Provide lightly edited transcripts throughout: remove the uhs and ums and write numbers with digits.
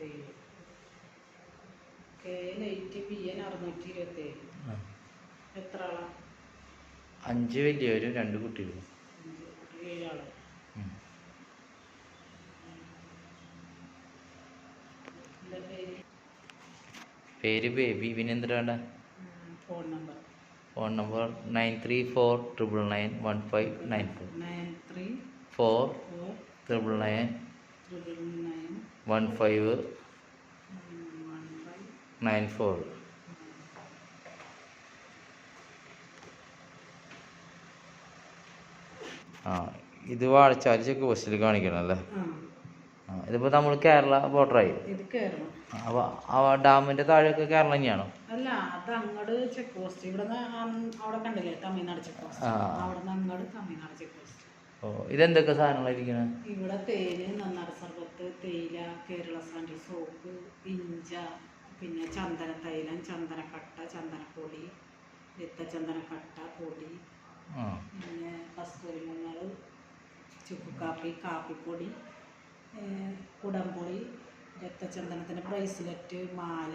5 വലിയവരും 2 കുട്ടികളും. പേര് ബേബി. പിന്നെ എന്തിനാ വേണ്ട? Phone number 9349915994 4991594. ആ, ഇത് വാഴച്ചാൽ ചെക്ക് പോസ്റ്റിൽ കാണിക്കണം അല്ലേ? ഇതിപ്പോ നമ്മൾ കേരള ബോർഡറായി. അപ്പൊ ഡാമിന്റെ താഴെയൊക്കെ കേരളം തന്നെയാണോ? അല്ല, അത് അങ്ങോട്ട് ചെക്ക് പോസ്റ്റ്. ഇവിടെ അവിടെ കണ്ടില്ലേ തമിഴ്നാട് ചെക്ക് പോസ്റ്റ്, അവിടെ അങ്ങോട്ട് തമിഴ്നാട് ചെക്ക് പോസ്റ്റ്. ഓ, ഇതെന്തൊക്കെ സാധനങ്ങളായിരിക്കണം? ഇവിടെ തേയില, നന്നാട് സർബത്ത്, തേയില, കേരള സാൻഡി സോപ്പ്, ഇഞ്ച, പിന്നെ ചന്ദന തൈലം, ചന്ദനക്കട്ട, ചന്ദനപ്പൊടി, രക്തചന്ദനക്കട്ട പൊടി, പിന്നെ കസ്തൂരി മഞ്ഞൾ, ചുക്ക് കാപ്പി, കാപ്പിപ്പൊടി, കുടംപൊടി, രക്തചന്ദനത്തിൻ്റെ ബ്രേസ്ലെറ്റ്, മാല,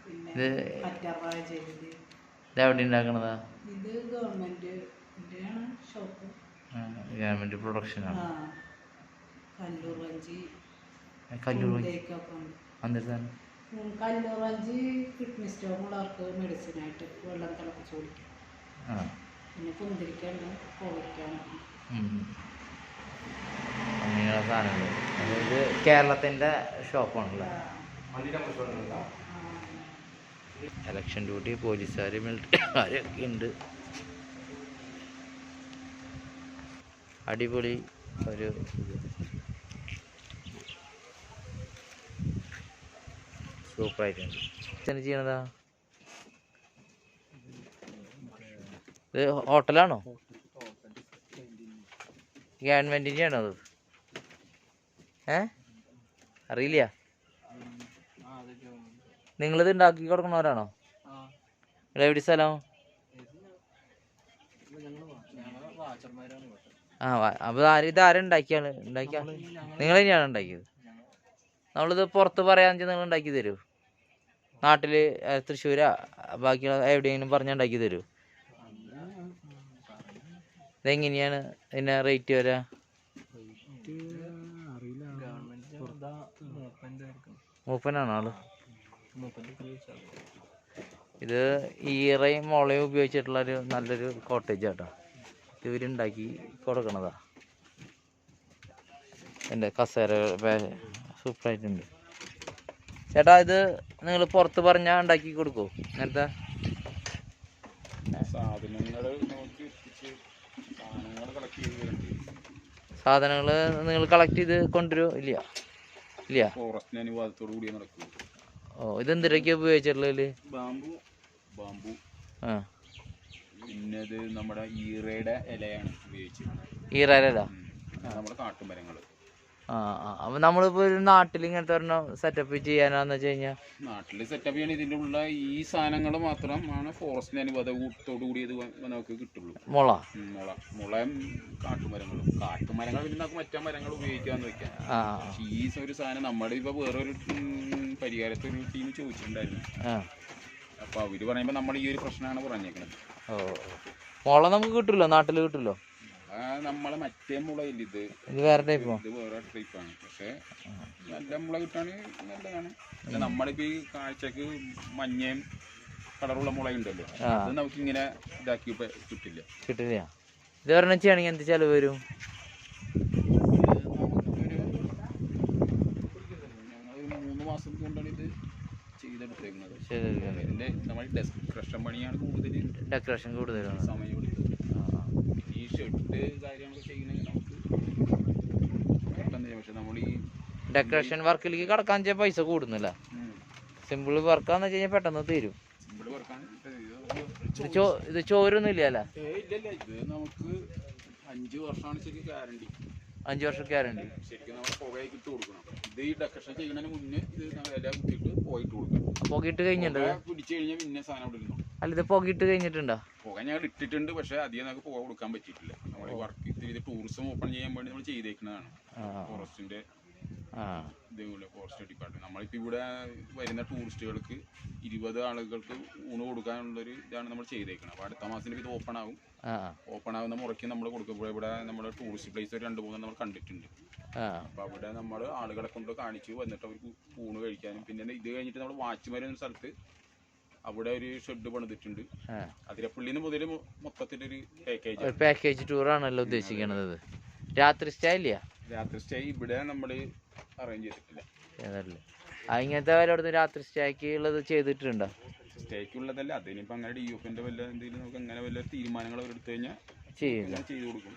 പിന്നെ കറ്റാർവാഴ ജെല്ല്. ഇതെവിടെ ഉണ്ടാക്കണതാ? ഇത് ഗവൺമെൻറ്റിൻ്റെയാണ് ഷോപ്പ്. ഗവൺമെൻറ് പ്രൊഡക്ഷനാണ്. കല്ലൂർ വഞ്ചി, കല്ലൂർ വഞ്ചി കിഡ്നി സ്റ്റോൺ ഉള്ളവർക്ക് മെഡിസിനായിട്ട് വെള്ളം തിളപ്പിച്ച് കുടിക്കും. പിന്നെ കുന്തിരിക്കാണ്ട് കോവയ്ക്കാനാണ് അങ്ങനെയുള്ള സാധനങ്ങൾ. അതായത് കേരളത്തിൻ്റെ ഷോപ്പാണല്ലേ? ഇലക്ഷൻ ഡ്യൂട്ടി, പോലീസുകാർ, മിലിറ്ററിക്കാരൊക്കെ ഉണ്ട്. അടിപൊളി ഒരു സൂപ്പറായിട്ടുണ്ട്. എന്ത് ചെയ്യണതാ? ഇത് ഹോട്ടലാണോ? ഗവൺമെൻറ്റിൻ്റെ ആണോ അത്? അറിയില്ല. നിങ്ങളിത് ഉണ്ടാക്കി കൊടുക്കണവരാണോ? എവിടെ സ്ഥലം? അപ്പോൾ ഇതാരും ഉണ്ടാക്കിയ നിങ്ങൾ തന്നെയാണ് ഉണ്ടാക്കിയത്? നമ്മളിത് പുറത്ത് പറയാന്ന് വെച്ചാൽ നിങ്ങൾ ഉണ്ടാക്കി തരൂ? നാട്ടിൽ തൃശ്ശൂരാ ബാക്കിയുള്ള എവിടെയെങ്കിലും പറഞ്ഞാൽ ഉണ്ടാക്കി തരൂ? ഇതെങ്ങനെയാണ് ഇതിൻ്റെ റേറ്റ് വരാ? മൂപ്പനാണോ ആള്? ഇത് ഈറയും മുളയും ഉപയോഗിച്ചിട്ടുള്ളൊരു നല്ലൊരു കോട്ടേജ് ആട്ടോ. ഇവരുണ്ടാക്കി കൊടുക്കണതാ. എൻ്റെ കസേര സൂപ്പറായിട്ടുണ്ട്. ചേട്ടാ, ഇത് നിങ്ങൾ പുറത്ത് പറഞ്ഞാൽ ഉണ്ടാക്കി കൊടുക്കുമോ? അങ്ങനത്തെ സാധനങ്ങൾ നിങ്ങൾ കളക്ട് ചെയ്ത് കൊണ്ടുവരുമോ? ഇല്ല. ഓ, ഇതെന്തിനൊക്കെയാ ഉപയോഗിച്ചിട്ടുള്ളത്? ബാമ്പു. പിന്നെ നമ്മുടെ ഈറയുടെ ഇലയാണ് ഉപയോഗിച്ചിരുന്നത്. ഈറയുടെ ഇല, നമ്മുടെ കാട്ടുമരങ്ങൾ. അപ്പൊ നമ്മളിപ്പോ ഒരു നാട്ടിൽ ഇങ്ങനത്തെ ഒരെണ്ണം സെറ്റപ്പ് ചെയ്യാനാന്ന് വെച്ച് കഴിഞ്ഞാൽ നാട്ടിൽ സെറ്റപ്പ് ചെയ്യാൻ ഇതിൻ്റെ ഉള്ള ഈ സാധനങ്ങൾ മാത്രമാണ് ഫോറസ്റ്റിന് അനുവാദത്തോടു കൂടി ഇത് നമുക്ക് കിട്ടുള്ളൂ. മുളയും കാട്ടുമരങ്ങൾ പിന്നെ നമുക്ക് മറ്റേ മരങ്ങൾ ഉപയോഗിക്കാന്ന് വെക്കാം. ഈ ഒരു സാധനം നമ്മുടെ ഇപ്പൊ വേറൊരു പരിഹാരത്തൊരു ടീം ചോദിച്ചിട്ടുണ്ടായിരുന്നു. അപ്പൊ അവര് പറയുമ്പോ നമ്മൾ ഈ ഒരു പ്രശ്നമാണ് പറഞ്ഞേക്കുന്നത്. മുള നമുക്ക് കിട്ടുമല്ലോ, നാട്ടിൽ കിട്ടുമല്ലോ. നമ്മളെ മറ്റേ മുളയില്ല, ഇത് വേറെ ടൈപ്പാണ്. ഇത് വേറെ ടൈപ്പാണ്. പക്ഷെ നല്ല മുള കിട്ടാണെങ്കിൽ നല്ലതാണ്. നമ്മളിപ്പോ ഈ കാഴ്ചക്ക് മഞ്ഞയും കളറുള്ള മുളയുണ്ടല്ലോ, അത് നമുക്ക് ഇങ്ങനെ ഇതാക്കി കിട്ടില്ല. ഇത് ഒരെണ്ണം ചെയ്യണമെങ്കിൽ എന്ത് ചെലവ് വരും? ഞങ്ങൾ 3 മാസം കൊണ്ടാണ് ഇത് ചെയ്തെടുത്തേക്കുന്നത്. ഇതിന്റെ നമ്മൾ ഡെക്കറേഷൻ പണിയാണ് കൂടുതൽ. ഡെക്കറേഷൻ കൂടുതലാണ് സമയം എടുത്തത്. ഈ ഷെഡ് കാര്യങ്ങളൊക്കെ ചെയ്യണമെങ്കിൽ നമുക്ക് പക്ഷെ നമ്മൾ ഈ ഡെക്കറേഷൻ വർക്കിലേക്ക് കടക്കാൻ വെച്ചാൽ പൈസ കൂടുന്നില്ല. സിമ്പിൾ വർക്കാന്ന് വെച്ച് കഴിഞ്ഞാൽ പെട്ടെന്ന് തീരും. സിമ്പിൾ വർക്കാണ്. ഇത് ചോരൊന്നും ഇല്ല അല്ലേ? ഇല്ലല്ല, ഇത് നമുക്ക് 5 വർഷമാണ് ശരിക്കും ഗ്യാരണ്ടി. 5 വർഷം ഗ്യാരണ്ടി. ശരിക്കും നമ്മൾ പുകയൊക്കെ ഇട്ട് കൊടുക്കണം. ഇത് ഈ ഡെക്കറേഷൻ ചെയ്യുന്നതിന് മുന്നേ ഇത് ഇല കുത്തിയിട്ട് പുകയിട്ട് കൊടുക്കണം. പുകയിട്ട് കഴിഞ്ഞിട്ടുണ്ട്. പിടിച്ചു കഴിഞ്ഞാൽ പിന്നെ സാധനം അവിടെ ഇരുന്നു. അല്ല, ഇത് പുകയിട്ട് കഴിഞ്ഞിട്ടുണ്ടോ? പുക ഞങ്ങൾ ഇട്ടിട്ടുണ്ട്, പക്ഷെ അധികം നമുക്ക് പുക കൊടുക്കാൻ പറ്റിയിട്ടില്ല. നമ്മൾ വർക്ക് ഇത് ടൂറിസം ഓപ്പൺ ചെയ്യാൻ വേണ്ടി നമ്മൾ ചെയ്തേക്കുന്നതാണ് ഫോറസ്റ്റിന്റെ ഇതേപോലെ ഫോറസ്റ്റ് ഡിപ്പാർട്ട്മെന്റ് നമ്മളിപ്പോൾ ഇവിടെ വരുന്ന ടൂറിസ്റ്റുകൾക്ക് 20 ആളുകൾക്ക് ഊണ് കൊടുക്കാനുള്ളൊരു ഇതാണ് നമ്മൾ ചെയ്തേക്കുന്നത്. അപ്പോൾ അടുത്ത മാസം ഇത് ഓപ്പൺ ആവുന്ന മുറയ്ക്ക് നമ്മൾ കൊടുക്കുമ്പോൾ ഇവിടെ നമ്മുടെ ടൂറിസ്റ്റ് പ്ലേസ് ഒരു 2-3 നമ്മൾ കണ്ടിട്ടുണ്ട്. അപ്പോൾ അവിടെ നമ്മൾ ആളുകളെ കൊണ്ട് കാണിച്ചു വന്നിട്ട് അവർക്ക് ഊണ് കഴിക്കാനും, പിന്നെ ഇത് കഴിഞ്ഞിട്ട് നമ്മൾ വാച്ച്മാർ എന്ന സ്ഥലത്ത് അവിടെ ഒരു ഷെഡ് പണിതിട്ടുണ്ട്. അതിരപ്പള്ളിന്ന് മുതൽ മൊത്തത്തിലൊരു പാക്കേജ് ടൂറാണല്ലോ ഉദ്ദേശിക്കണത്. രാത്രി സ്റ്റേ ഇല്ല? രാത്രി സ്റ്റേ ഇവിടെ നമ്മൾ അറേഞ്ച് ചെയ്തിട്ടില്ല. ഇങ്ങനത്തെ അവിടെ രാത്രി സ്റ്റേക്ക് ഉള്ളത് ചെയ്തിട്ടുണ്ടോ? സ്റ്റേക്കുള്ളതല്ല, അതിനിപ്പോൾ അങ്ങനെ DUFന്റെ വല്ല എന്തെങ്കിലും നമുക്ക് അങ്ങനെ വല്ല തീരുമാനങ്ങൾ അവരെടുത്തു കഴിഞ്ഞാൽ ചെയ്തു കൊടുക്കും.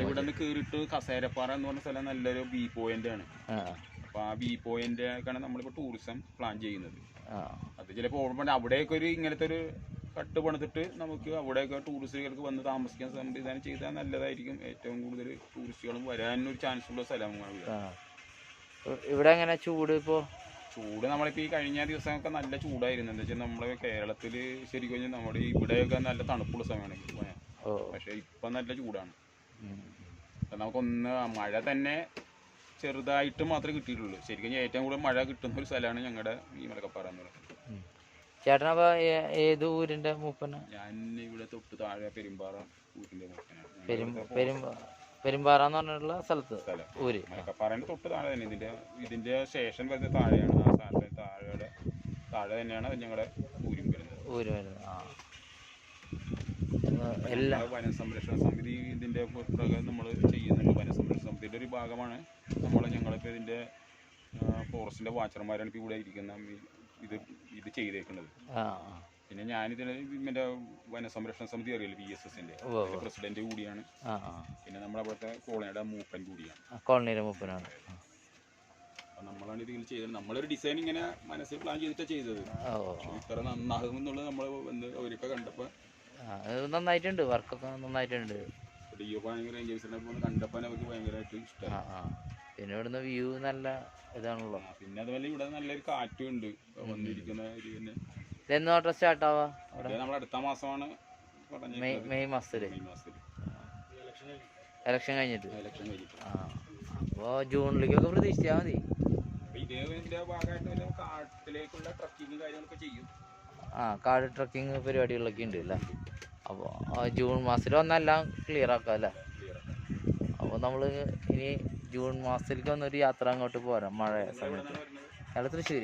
ഇവിടെ നിന്ന് കയറിയിട്ട് കസേരപ്പാറ എന്ന് പറഞ്ഞ സ്ഥലം നല്ലൊരു വ്യൂ പോയിന്റ് ആണ്. അപ്പോൾ ആ വ്യൂ പോയിന്റൊക്കെയാണ് നമ്മളിപ്പോൾ ടൂറിസം പ്ലാൻ ചെയ്യുന്നത്. അത് ചിലപ്പോൾ ഓർമ്മ അവിടെയൊക്കെ ഒരു ഇങ്ങനത്തെ ഒരു കട്ട് പണിതിട്ട് നമുക്ക് അവിടെയൊക്കെ ടൂറിസ്റ്റുകൾക്ക് വന്ന് താമസിക്കാൻ സംവിധാനം ചെയ്താൽ നല്ലതായിരിക്കും. ഏറ്റവും കൂടുതൽ ടൂറിസ്റ്റുകളും വരാനൊരു ചാൻസ് ഉള്ള സ്ഥലമാണ് ഇവിടെ. എങ്ങനെ ചൂട്? ചൂട് നമ്മളിപ്പോൾ ഈ കഴിഞ്ഞ ദിവസമൊക്കെ നല്ല ചൂടായിരുന്നു. എന്താ വെച്ചാൽ നമ്മളെ കേരളത്തിൽ ശരിക്കും നമ്മുടെ ഇവിടെയൊക്കെ നല്ല തണുപ്പുള്ള സമയമാണ്. പക്ഷേ ഇപ്പം നല്ല ചൂടാണ്. നമുക്കൊന്ന് മഴ തന്നെ ചെറുതായിട്ട് മാത്രമേ കിട്ടിയിട്ടുള്ളൂ. ശരിക്കും ഏറ്റവും കൂടുതൽ മഴ കിട്ടുന്ന ഒരു സ്ഥലമാണ് ഞങ്ങളുടെ ഈ മലക്കപ്പാറ എന്ന് പറയുന്നത്. ചേട്ടനപ്പോ ഏത് ഊരിന്റെ മൂപ്പന? ഞാൻ ഇവിടെ തൊട്ട് താഴെ പെരുമ്പാറ ഊരിന്റെ മൂപ്പനാണ്. പെരുമ്പാറ എന്ന് പറഞ്ഞിട്ടുള്ള സ്ഥലത്ത് ഊര്. മലക്കപ്പാറേന്റെ തൊട്ട് താഴെ തന്നെ ഇതിന്റെ സ്റ്റേഷൻ വരുന്ന താഴെയാണ്. ആ സ്ഥാനത്ത് താഴെ തന്നെയാണ് ഞങ്ങളുടെ ഊരും വരുന്നത്. എല്ലാ വനസംരക്ഷണ സമിതി ഇതിന്റെ പ്രകാരം നമ്മൾ ചെയ്യുന്നുണ്ട്. വനസംരക്ഷണ സമിതിയുടെ ഒരു ഭാഗമാണ് ഞങ്ങളിപ്പോൾ ഇതിന്റെ ഫോറസ്റ്റിന്റെ വാച്ചർമാരാണ് ഇപ്പോൾ ഇവിടെ ഇരിക്കുന്ന ഇത് ചെയ്തേക്കുന്നത്. പിന്നെ ഞാനിതിന് മറ്റേ വനസംരക്ഷണ സമിതി അറിയില്ല, VSSന്റെ പ്രസിഡന്റ് കൂടിയാണ്. പിന്നെ നമ്മളവിടുത്തെ കോളനിയുടെ മൂപ്പൻ കൂടിയാണ്. കോളനിയുടെ മൂപ്പനാണ്. അപ്പം നമ്മളാണ് ഇതിൽ ചെയ്തത്. നമ്മളൊരു ഡിസൈൻ ഇങ്ങനെ മനസ്സിൽ പ്ലാൻ ചെയ്തിട്ടാണ് ചെയ്തത്. ഇത്ര നന്നാകും എന്നുള്ളത് നമ്മൾ വന്ന് അവരൊക്കെ കണ്ടപ്പോൾ നന്നായിട്ടുണ്ട്. വർക്കൊക്കെ നന്നായിട്ടുണ്ട്. കണ്ടപ്പോൾ അവർക്ക് ഭയങ്കരമായിട്ട് ഇഷ്ടമാണ്. പിന്നെ ഇവിടുന്ന് വ്യൂ നല്ല ഇതാണല്ലോ. പിന്നെ അതുപോലെ ഇവിടെ നല്ലൊരു കാറ്റും ഉണ്ട് വന്നിരിക്കുന്ന. എന്നോട്ട് സ്റ്റാർട്ട് ആവാ? നമ്മൾ അടുത്ത മാസമാണ്, മെയ് മാസത്തില്. ഇലക്ഷൻ കഴിഞ്ഞിട്ട്. അപ്പോൾ ജൂണിലേക്കൊക്കെ പ്രതീക്ഷിച്ചാൽ മതി. ഇതിന്റെ ഭാഗമായിട്ട് കാട്ടിലേക്കുള്ള ട്രക്കിങ് കാര്യങ്ങളൊക്കെ ചെയ്യും. കാട് ട്രക്കിങ് പരിപാടികളൊക്കെ ഉണ്ട് അല്ലേ? അപ്പോൾ ജൂൺ മാസത്തിൽ വന്നെല്ലാം ക്ലിയർ ആക്കാം അല്ലേ? അപ്പോൾ നമ്മൾ ഇനി ജൂൺ മാസത്തിലേക്ക് വന്നൊരു യാത്ര അങ്ങോട്ട് പോരാം മഴ സമയത്ത്. അയാൾ തൃശ്ശൂർ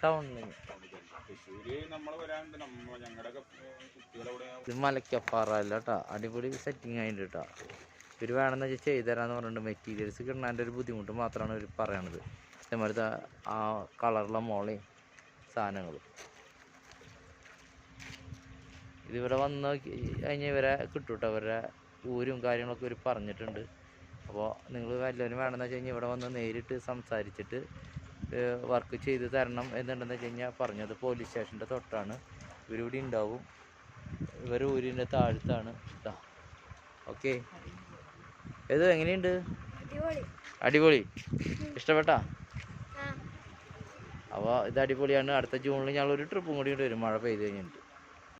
ടൗണിൽ. ഇത് മലക്കപ്പാറ അല്ല കേട്ടോ, അടിപൊളി സെറ്റിങ് ആയിട്ട് കേട്ടോ. ഇവർ വേണമെന്ന് വെച്ചാൽ ചെയ്തുതരാന്ന് പറഞ്ഞിട്ട് മെറ്റീരിയൽസ് കിട്ടാൻ്റെ ഒരു ബുദ്ധിമുട്ട് മാത്രമാണ് ഇവർ പറയണത്. ഇതേമാതിരി ആ കളറുള്ള മോളയും സാധനങ്ങളും ഇതിവിടെ വന്ന് കഴിഞ്ഞ് ഇവരെ കിട്ടും കേട്ടോ. ഇവരുടെ ഊരും കാര്യങ്ങളൊക്കെ ഇവർ പറഞ്ഞിട്ടുണ്ട്. അപ്പോൾ നിങ്ങൾ വല്ലവരും വേണമെന്ന് വെച്ച് കഴിഞ്ഞാൽ ഇവിടെ വന്ന് നേരിട്ട് സംസാരിച്ചിട്ട് വർക്ക് ചെയ്ത് തരണം എന്നുണ്ടെന്ന് വെച്ച് കഴിഞ്ഞാൽ പറഞ്ഞത്. പോലീസ് സ്റ്റേഷൻ്റെ തൊട്ടാണ്. ഇവരിവിടെ ഉണ്ടാവും. ഇവർ ഊരിൻ്റെ താഴത്താണ് കേട്ടോ. ഓക്കെ, ഇത് എങ്ങനെയുണ്ട്? അടിപൊളി. ഇഷ്ടപ്പെട്ടാ? അപ്പോൾ ഇത് അടിപൊളിയാണ്. അടുത്ത ജൂണിൽ ഞങ്ങളൊരു ട്രിപ്പും കൂടി വരും മഴ പെയ്ത് കഴിഞ്ഞിട്ട്.